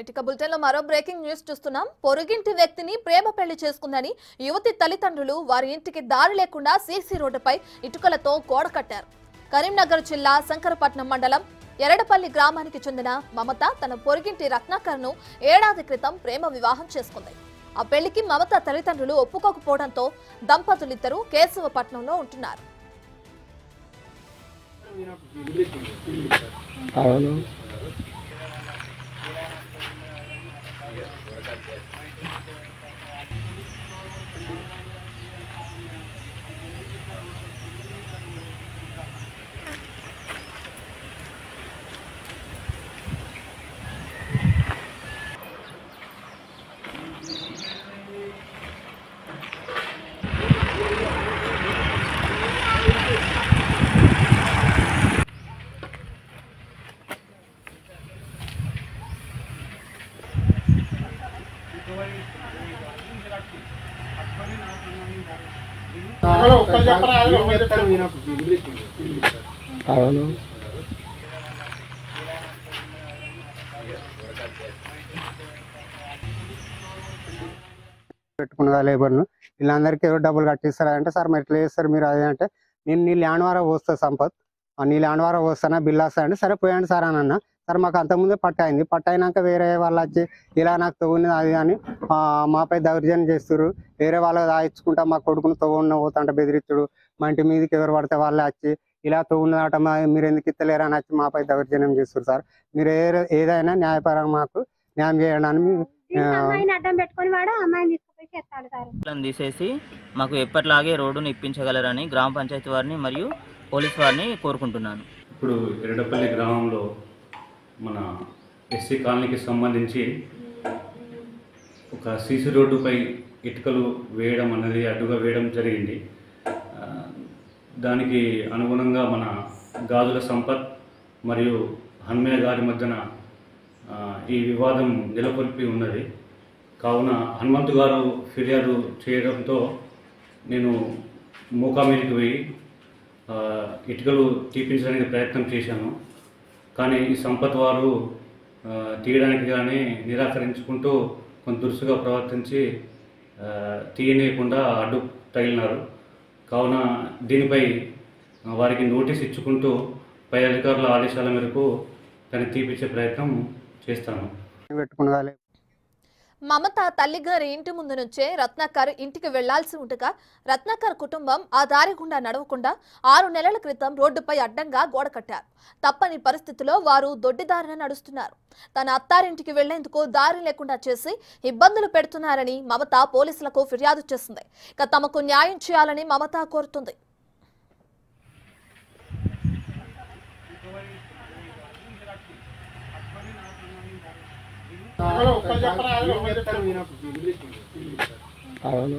ఇక బులెటిన్ లో మరో బ్రేకింగ్ న్యూస్ చూస్తున్నాం. పొరుగింటి వ్యక్తిని ప్రేమ పెళ్లి చేసుకుందని యువతి తల్లిదండ్రులు వారి ఇంటికి దారి లేకుండా సీసీ రోడ్డుపై ఇటుకలతో గోడ కట్టారు. కరీంనగర్ జిల్లా శంకరపట్నం మండలం ఎరడపల్లి గ్రామానికి చెందిన మమత తన పొరుగింటి రత్నాకర్ను ఏడాది క్రితం ప్రేమ వివాహం చేసుకుంది. ఆ పెళ్లికి మమత తల్లిదండ్రులు ఒప్పుకోకపోవడంతో దంపతులిద్దరూ కేశవపట్నంలో ఉంటున్నారు. పెట్టుకున్న లేబర్ను వీళ్ళందరికీ ఎవరు డబ్బులు కట్టిస్తారా అంటే, సార్ మరి ఎట్లా చేస్తారు మీరు అది అంటే, నేను నీ ల్యాండ్ వారా పోస్తా సంపత్, నీ ల్యాండ్ వారా పోస్తానా బిల్ వస్తా అంటే, సరే పోయండి సార్ అని అన్న. సార్ మాకు అంతకుముందే పట్టయింది, పట్టయినాక వేరే వాళ్ళు వచ్చి ఇలా నాకు తవ్వున్నది అది అని మాపై దౌర్జన్యం చేస్తారు. వేరే వాళ్ళకి దాయించుకుంటా మా కొడుకుని తవ్వున్న పోతుంటే బెదిరిస్తుడు. మా ఇంటి మీదకి ఎవరు పడితే వాళ్ళే వచ్చి ఇలా తవ్వున్నదట మీరు ఎందుకు ఇస్తలేరు అని వచ్చి మాపై దౌర్జన్యం చేస్తారు. సార్ మీరు ఏదైనా న్యాయపరంగా మాకు న్యాయం చేయడానికి తీసేసి మాకు ఎప్పటిలాగే రోడ్డును ఇప్పించగలరని గ్రామ పంచాయతీ వారిని మరియు పోలీస్ వారిని కోరుకుంటున్నాను. ఇప్పుడు ఎరడపల్లి గ్రామంలో మన ఎస్సీ కాలనీకి సంబంధించి ఒక సీసీ రోడ్డుపై ఇటుకలు వేయడం అన్నది అడ్డుగా వేయడం జరిగింది. దానికి అనుగుణంగా మన గాజుల సంపత్ మరియు హన్మయ్య గారి మధ్యన ఈ వివాదం నెలకొల్పి ఉన్నది. కావున హనుమంతు గారు ఫిర్యాదు చేయడంతో నేను మూకామీదికి పోయి ఇటుకలు తీపించడానికి ప్రయత్నం చేశాను. కానీ ఈ సంపత్ వారు తీయడానికి కానీ నిరాకరించుకుంటూ కొంత దురుసుగా ప్రవర్తించి తీయనీయకుండా అడ్డు తగిలినారు. కావున దీనిపై వారికి నోటీస్ ఇచ్చుకుంటూ పై అధికారుల ఆదేశాల మేరకు దాన్ని తీపించే ప్రయత్నం చేస్తాను. మమత తల్లిగారి ఇంటి ముందు నుంచే రత్నాకర్ ఇంటికి వెళ్లాల్సి ఉండగా రత్నాకర్ కుటుంబం ఆ దారి గుండా నడవకుండా 6 నెలల క్రితం రోడ్డుపై అడ్డంగా గోడ కట్టారు. తప్పని పరిస్థితిలో వారు దొడ్డిదారిన నడుస్తున్నారు. తన అత్తారింటికి వెళ్లేందుకు దారి లేకుండా చేసి ఇబ్బందులు పెడుతున్నారని మమత పోలీసులకు ఫిర్యాదు చేసింది. ఇక తమకు న్యాయం చేయాలని మమత కోరుతుంది. అవును.